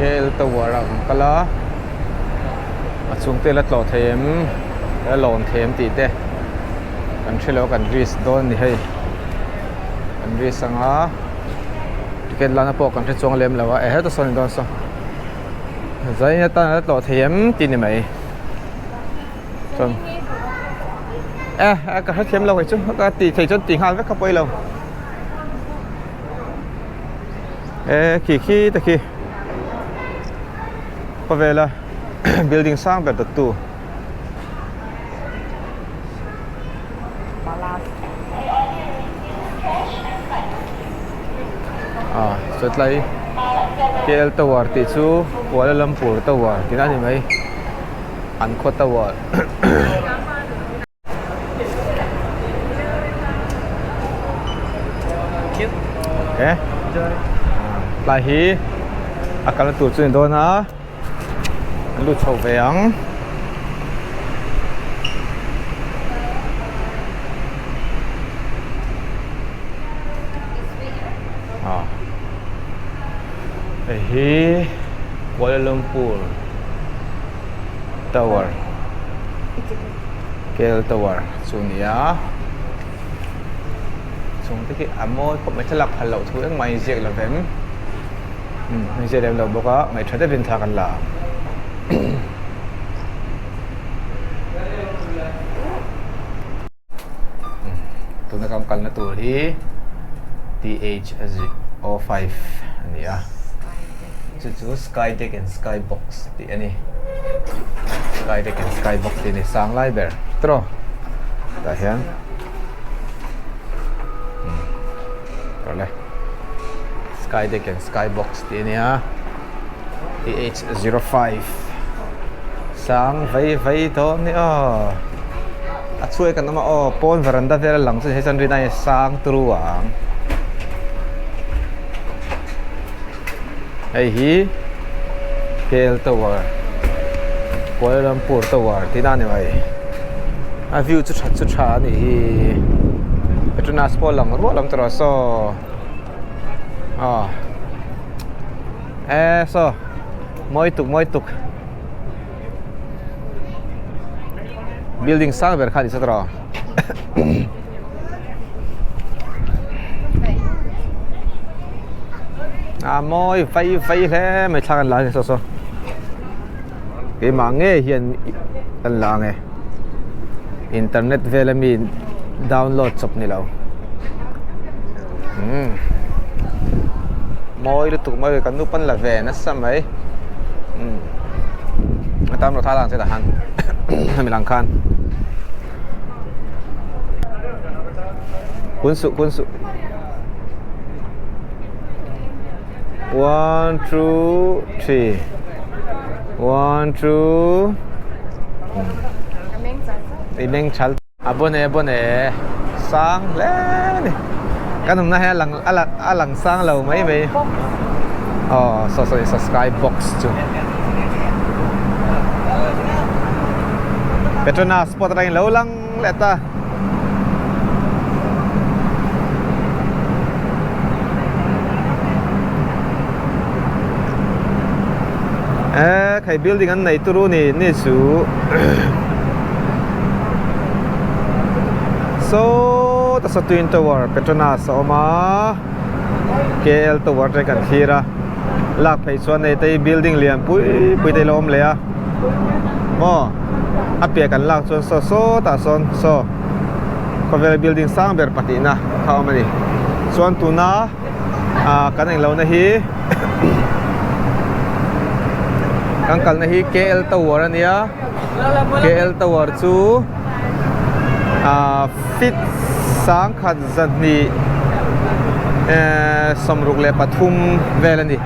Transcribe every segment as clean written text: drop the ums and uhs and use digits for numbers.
KL Tower ang kala at sungte lat lo them la lon them ti te kan thilo kan ris don ni hei kan ris anga ticket lana po kan thechong lem lawa he to son don so zai na ta lat lo them ti ni mai son ka hết thêm lâu rồi chứ ka ti thầy chân ti han với kapoi lâu khi ta khi về là building sang về tu xuất lại KL Tower thì chú Kuala Lumpur Tower thì nào thì mấy Angkor Tower okay lại hi akan tu chuin don ha lu chho veang hi Kuala Lumpur Tower KL Tower chunia chúng cái amoi có mấy cái lọc hạt lậu thú mày dệt là vém mày dệt em là bố có mày thấy bên thangกันlà tụi nó cầm cân nó tụi đi TH05 này à chú Sky Deck and Skybox thì này Sky Deck and Skybox thì này sáng lại bè tro tại hiện rồi Sky Deck and Skybox thì này ha TH05 sáng vây to này chui kan nama pon veranda vera langsung hesan rinai sang truang hi KL Tower Kuala Lumpur Tower thì nào này view chút cha ni Petronas po lang ruwa lang troso so moi tuk building sang ber khali satra moi phai le mai thang la so cái mà nghe hiện anh là nghe internet về là mình download chụp này lâu moi tụi moi cái nút pan là về nó sao mấy tao nó thà lang sẽ là han mình lang khan quân sự 1 2 3 1 2 Imeng chal abone sang le ni kan hum na he alang sang lo mai mai so Skybox chu Petronas spot rain lo lang leta khai building an nei turu ni chu so ta sa twin tower Petronas oma KL Tower re kan thira lak phei chuan nei tei building lian pui tei lom le a mo apia kan lak chuan so ta son so cover building sang ber patina khau mani chuan tuna kan eng lo na hi kangkal na hi KL Tower ania KL Tower chu fit sang khat zani somruk le pathum velani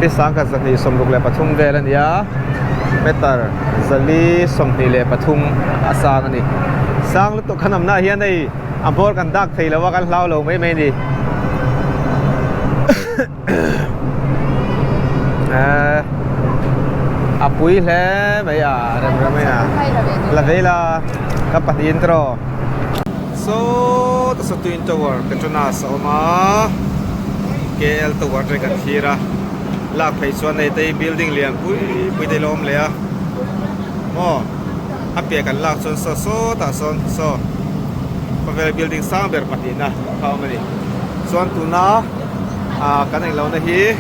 fit sang khat zani somruk le pathum velania metar zali somni le pathum asang ani sang to khanam na hian nei ambor kan dak theilawa kan hlau lo mai ni apui le mai mai la vela kapat intro so to sa twin tower Petronas oma KL Tower re kan thira lạc phải xuân này tây building liền bụi tây lom lẹ mò áp biaกันlạc xuân so ta xuân so có vẻ building sang bẹt mặt đi na không mà đi xuân tu na cái này lâu này hi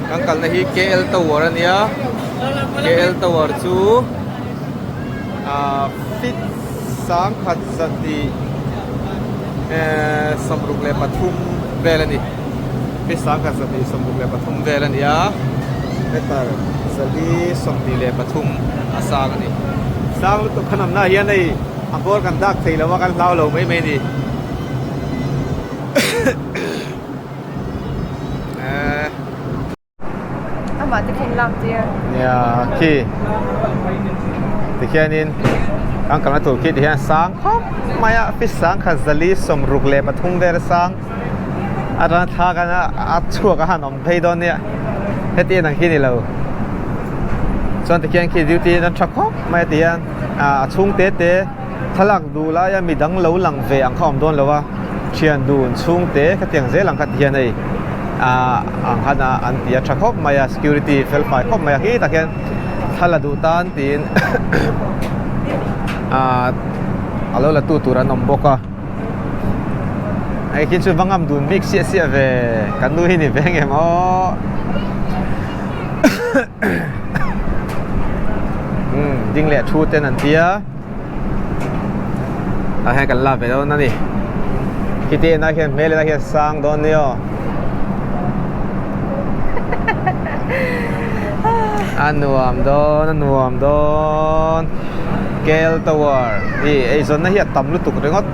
cái này hi KL Tower nia KL Tower chu fit sang khat sati samruk le pathum velani fit sang khat sati samruk le pathum velani ya betar sali somni le pathum asang ani sang tu khanam na hian nei angkor kan dak thei lawa kan lau lo mai mai ni mà tôi khen làm gì ya ki thì khi anh ang kamna tu ki thì sang khop maya fi sang kha zali som ruk le pathum ver sang aran tha kana achua ka hanom phei don ne heti nang ki ni lo chon thì khi duty nan thak khop mai ti an chung te te thalak du la ya mi dang lo lang ve ang khom don lo wa thian dun chung te ka tiang ze lang khat hian nei ang khana an tia thak khop maya security fel fai khop maya ki ta khian thala du tan tin alo là tu tura nom boka ai kin chu wangam dun mix sia ve kan nu hi ni ve ngem o ding le thu ten an tia ha kan la ve do na ni kiti na khian mele na khian sang don ni o anuam don KL Tower ai zon na hi tam lu tuk rengot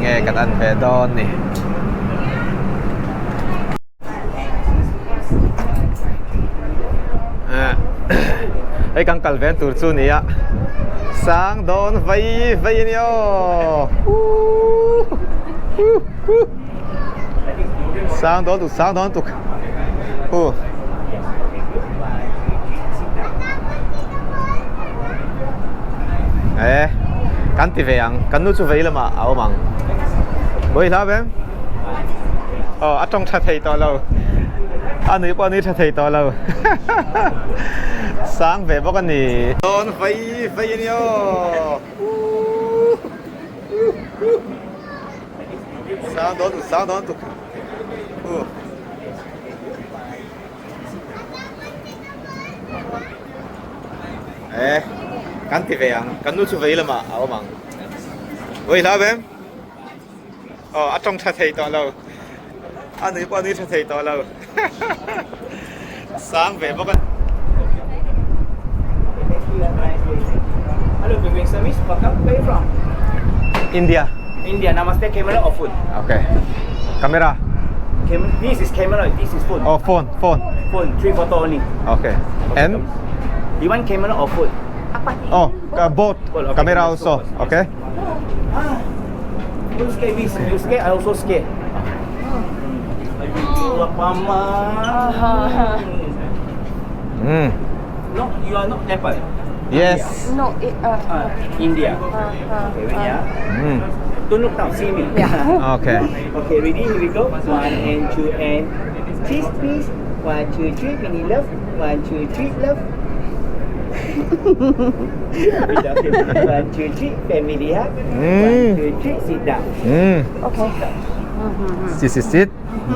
nghe cái anh về don nè ai căng cal ven tur chu ni sang don vây vây nio sang đón tục cắn thì về ăn cắn nút cho vậy là mà ảo măng bơi sao em ở trong trà thầy to lâu anh ấy qua nơi trà thầy to lâu sáng về bác anh nè đón vây vây nio sang đón tục cắn thì về ăn cắn nút cho vậy là mà ảo măng bơi sao em ở trong trà thầy to lâu anh ấy qua nơi trà thầy to lâu sáng về bác anh Hello, Big Wing Service. Welcome. Where are you from? India. India. Namaste. Camera or phone? Okay. Camera. This is camera. This is phone. Oh, phone. Phone. 3 photo only. Okay. And? You want camera or phone? Oh, both. Okay. Camera also. Okay. You scared me. You scared. I also scared. No, you are not Nepal. Yes. no India. Okay, wait, yeah. Don't look down. See me. Yeah. Okay. Okay, ready? Here we go. 1 and 2 and cheese, please. 1, 2, 3. Mini love. 1, 2, 3. Love. 1, 2, 3. Family hug. 1, 2, 3. Sit down. Okay. Sit.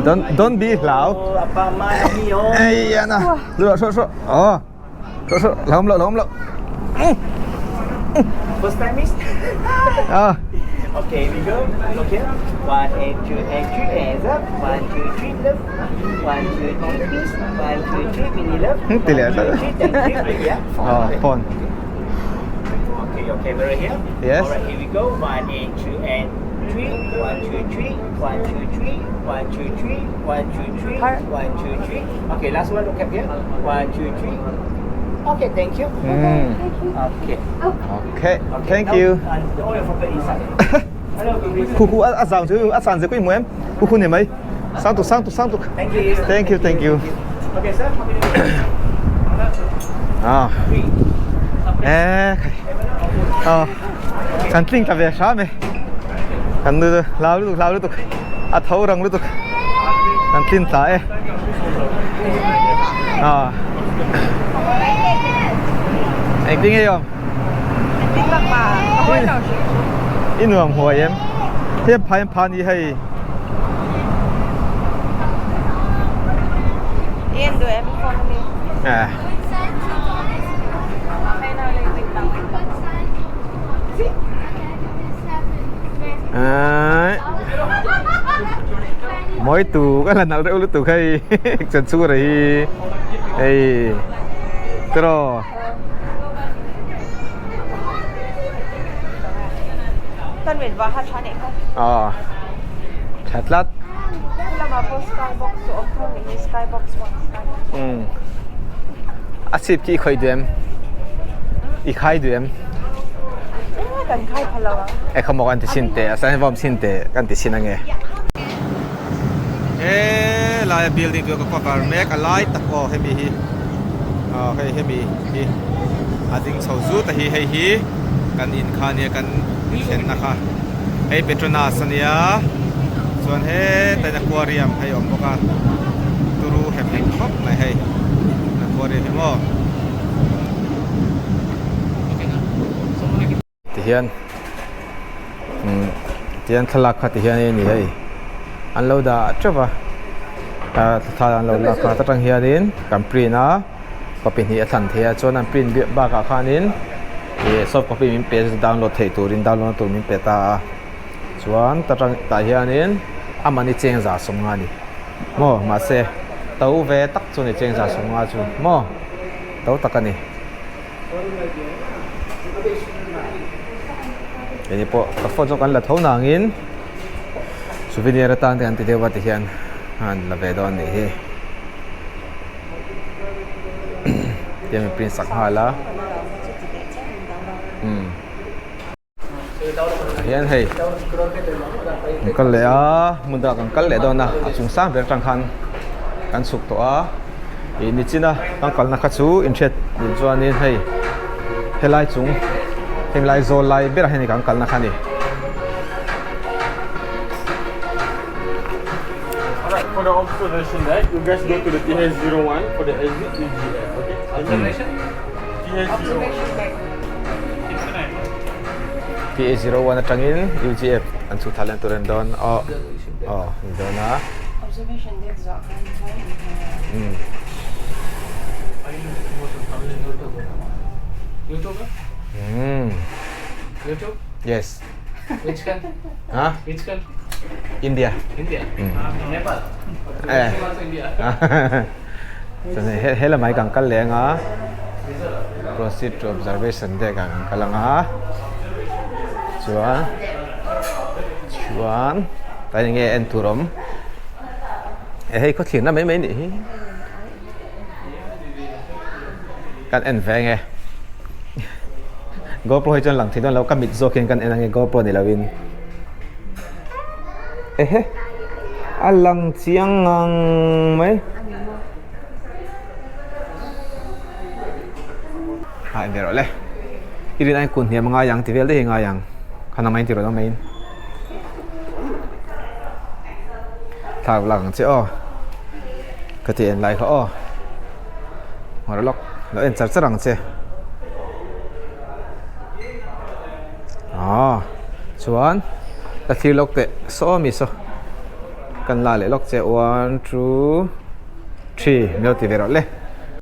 Don't be loud. Oh, apa mami oh. Ay, yan na. Lula, so. Oh. So. Lahom lo. First time is? Ah. Okay, we go. Look here. 1 and 2 and 3. Hands up. 1, 2, 3. Love. 1, 2, 3. Peace. 1, 2, 3. Mini love. 1, 2, 3. Thank you. Yeah. Oh, phone. Okay, your camera here. Yes. Alright, here we go. 1 and 2 and 3. 1, 2, 3. 1, 2, 3. 1, 2, 3. 1, 2, 3. 1, 2, 3. Okay, last one. Look up here. 1, 2, 3. Okay, thank you. Okay. Okay. Thank you. And all your photo inside. Hello, Khu asang chứ asan chứ quý em. Khu này mấy. Sang tục. Thank you. Okay, sir. Ah. 3. กันติ้งกับเวชาไหมกันดูลาวลูกอัดเท้ารังลูกกันติ้งตายไอ้ติ้งไงยอม Tính bằng mà không có đầu chị. อินหวงหัวเอ็มเทียบพานี้ให้ Yên đuổi em con đi. ให้เราเลยติดตาม mỗi tù cái lần nào đều tù hay chân su rồi ấy rồi Tân Việt vào hát chán này không? chặt lát Thế là mà vô Skybox số ốc không mình Skybox 1 Skybox achieve ki khoi dem I khai dem Cần khai thật lâu e không một anh tin te sai vom sin te kan ti sin ange la building ko ko kar mek a light tak ko he mi hi he mi hi ading chho zu ta hi kan in kha ne kan sen na kha hey Petronas ania chuan he ta aquarium hay om boka turu hem hek khop mai hey aquarium mo tihian tihian thalak kha tihian ni hei an lo da trava tha an lo la kha ta tang hianin kan print a copy ni athan thea chuan an print ba ka khanin soft copy min page download thei turin download tur min peta chuan ta tang ta hianin amani cheng za songa ni mo ma se tau ve tak chu ni cheng za songa chu mo tau takani ini po kapag kan lathaw nangin souvenir tan te anti dewa te hian han la ve don ni hi tiam print sak hala hian hei kal le a munda kan kal le don na achung sang ber tang khan kan suk to a ini china kan kal na kha chu in chat ni chuan in hei helai chung him lai zo lai ber hen kan kal na khani alright for the observation right you guys go to the TH01 for the exit UGF okay observation TH01 TH01 na tangin UGF an su thalan turen don do na Observation deck rõ YouTube YouTube yes which country huh which country India India Nepal India so hela mai kang kal lenga proceed to observation de kang kalanga chuan tai nge en turom hei có thiền na mấy ni kan en ve nge GoPro chân lang thì nó lâu kamit zo ken kan en nge GoPro ni lawin alang chiang ngang mấy hai em rồi le irin ai kun hiam nga yang ti vel de nga yang khana mai ti ro mai thao lang che o ka ti en lai kho o hor lok lo en char charang che chuan ta thir lok te so mi so kan la le lok che 1 2 3 mel ti vero le